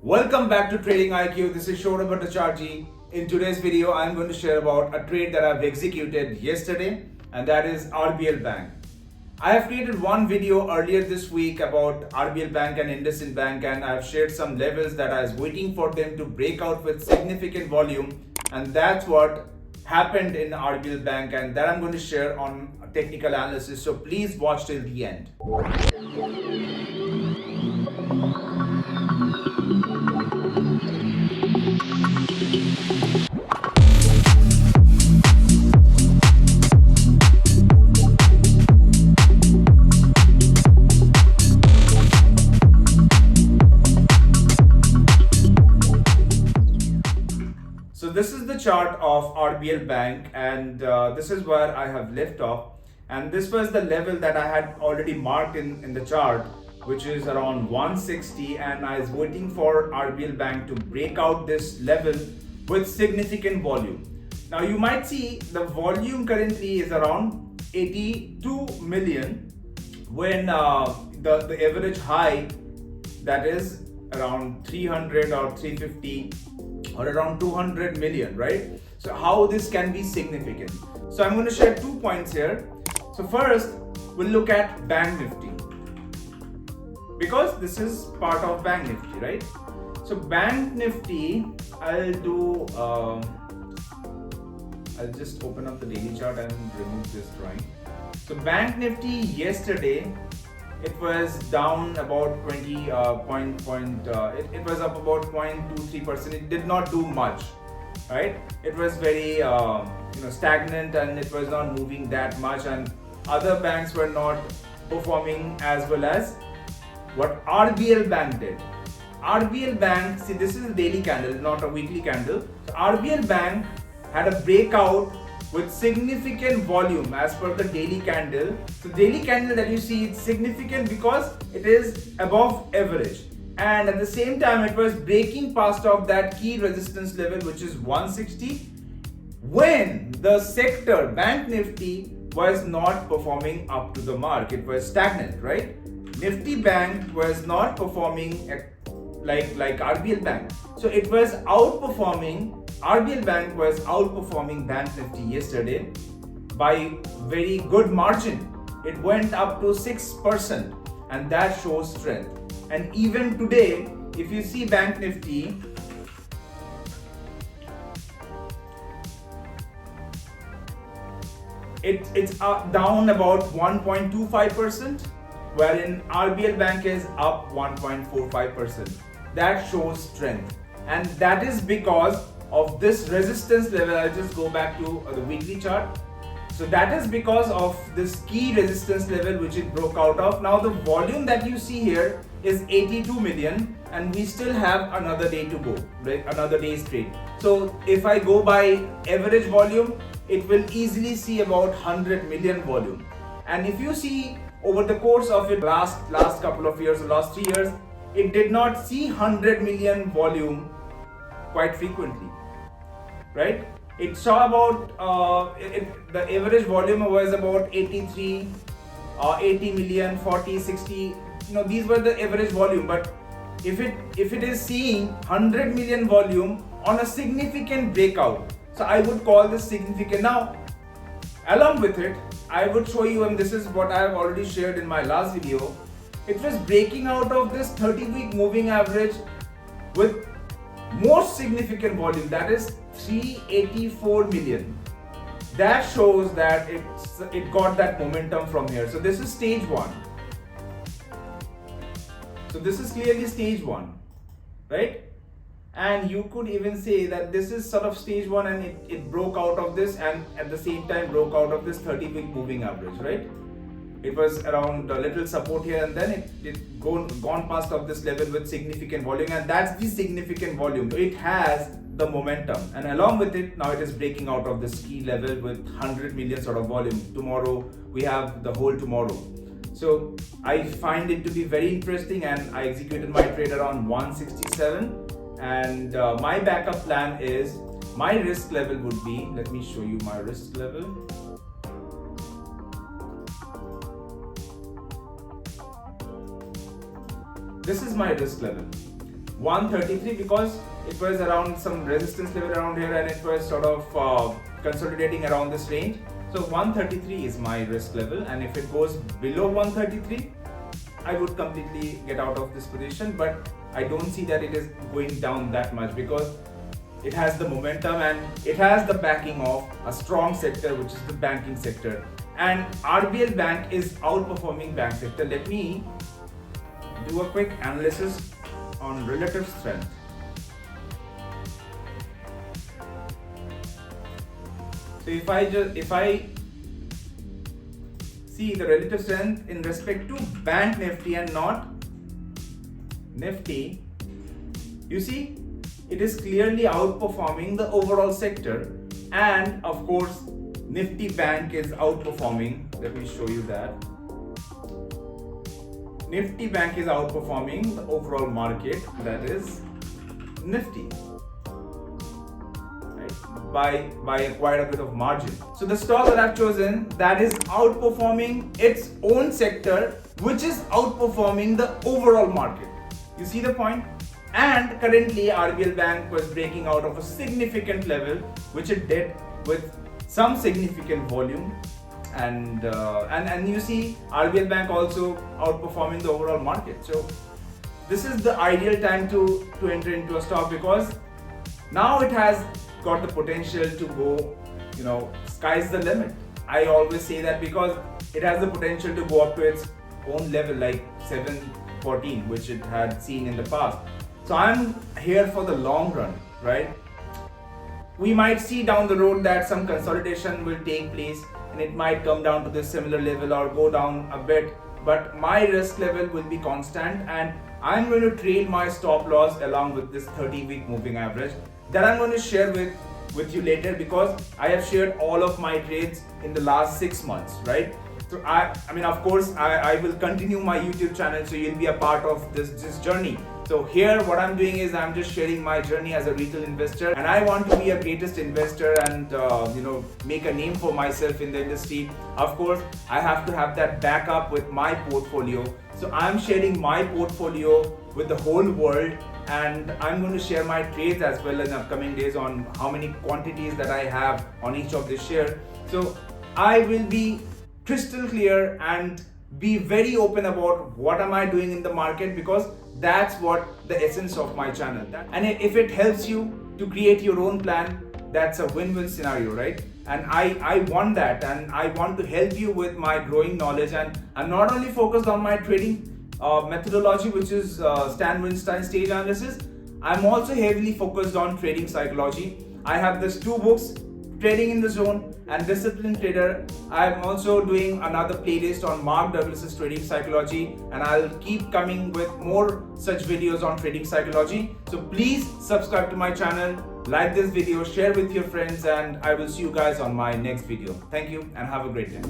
Welcome back to Trading IQ. This is Shorab Bhattacharjee. In today's video, I'm going to share about a trade that I've executed yesterday, and that is RBL Bank. I have created one video earlier this week about RBL Bank and IndusInd Bank, and I've shared some levels that I was waiting for them to break out with significant volume, and that's what happened in RBL Bank, and that I'm going to share on technical analysis. So please watch till the end. So this is the chart of RBL Bank, and this is where I have left off, and this was the level that I had already marked in the chart, which is around 160, and I was waiting for RBL Bank to break out this level with significant volume. Now you might see the volume currently is around 82 million when the average high, that is around 300 or 350 or around 200 million, right? So how this can be significant? So I'm going to share 2 points here. So first, we'll look at Bank Nifty, because this is part of Bank Nifty, right? So Bank Nifty, I'll just open up the daily chart and remove this drawing. So Bank Nifty yesterday, it was down about 20 it was up about 0.23%. It did not do much, right? It was very stagnant, and it was not moving that much, and other banks were not performing as well as what RBL Bank did. RBL Bank, see, this is a daily candle, not a weekly candle. So RBL Bank had a breakout with significant volume as per the daily candle. So daily candle that you see, it's significant because it is above average, and at the same time it was breaking past of that key resistance level, which is 160, when the sector Bank Nifty was not performing up to the mark. It was stagnant, right? Nifty Bank was not performing like RBL Bank. So it was outperforming, RBL Bank was outperforming Bank Nifty yesterday by very good margin. It went up to 6%, and that shows strength. And even today, if you see Bank Nifty, it's down about 1.25%, wherein RBL Bank is up 1.45%. That shows strength, and that is because of this resistance level. I'll just go back to the weekly chart. So that is because of this key resistance level which it broke out of. Now the volume that you see here is 82 million, and we still have another day to go, right? Another day's trade. So if I go by average volume, it will easily see about 100 million volume. And if you see over the course of it last couple of years, the last 3 years, it did not see 100 million volume quite frequently, right? It saw about the average volume was about 83 80 million, 40, 60, these were the average volume. But if it is seeing 100 million volume on a significant breakout, so I would call this significant. Now along with it, I would show you, and this is what I have already shared in my last video, it was breaking out of this 30-week moving average with more significant volume, that is 384 million. That shows that it got that momentum from here. So this is stage 1. So this is clearly stage 1, right? And you could even say that this is sort of stage 1, and it broke out of this, and at the same time broke out of this 30-week moving average, right? It was around a little support here, and then it gone past of this level with significant volume, and that's the significant volume. It has the momentum, and along with it, now it is breaking out of this key level with 100 million sort of volume. Tomorrow we have the whole tomorrow. So I find it to be very interesting, and I executed my trade around 167, and my backup plan is, my risk level would be, let me show you my risk level. This is my risk level. 133 because it was around some resistance level around here and it was sort of consolidating around this range. So 133 is my risk level, and if it goes below 133, I would completely get out of this position, but I don't see that it is going down that much because it has the momentum and it has the backing of a strong sector, which is the banking sector. And RBL Bank is outperforming bank sector. Let me do a quick analysis on relative strength. So if I see the relative strength in respect to Bank Nifty and not Nifty, you see it is clearly outperforming the overall sector, and of course Nifty Bank is outperforming. Let me show you that. Nifty Bank is outperforming the overall market, that is Nifty, right? by quite a bit of margin. So the stock that I've chosen, that is outperforming its own sector, which is outperforming the overall market. You see the point? And currently RBL Bank was breaking out of a significant level, which it did with some significant volume, and you see RBL Bank also outperforming the overall market. So this is the ideal time to enter into a stock because now it has got the potential to go, sky's the limit. I always say that because it has the potential to go up to its own level like 714, which it had seen in the past. So I'm here for the long run, right? We might see down the road that some consolidation will take place and it might come down to this similar level or go down a bit, but my risk level will be constant, and I'm going to trade my stop loss along with this 30-week moving average that I'm going to share with you later, because I have shared all of my trades in the last 6 months, right? So I mean, of course, I will continue my YouTube channel, so you'll be a part of this journey. So here what I'm doing is I'm just sharing my journey as a retail investor, and I want to be a greatest investor and make a name for myself in the industry. Of course, I have to have that backup with my portfolio. So I'm sharing my portfolio with the whole world, and I'm going to share my trades as well in upcoming days on how many quantities that I have on each of the share. So I will be crystal clear and be very open about what am I doing in the market, because that's what the essence of my channel. And if it helps you to create your own plan, that's a win-win scenario, right? And I want that, and I want to help you with my growing knowledge. And I'm not only focused on my trading methodology, which is WEINSTEIN'S stage analysis. I'm also heavily focused on trading psychology. I have these 2 books, Trading in the Zone and Disciplined Trader. I'm also doing another playlist on Mark Douglas's trading psychology, and I'll keep coming with more such videos on trading psychology. So please subscribe to my channel, like this video, share with your friends, and I will see you guys on my next video. Thank you and have a great day.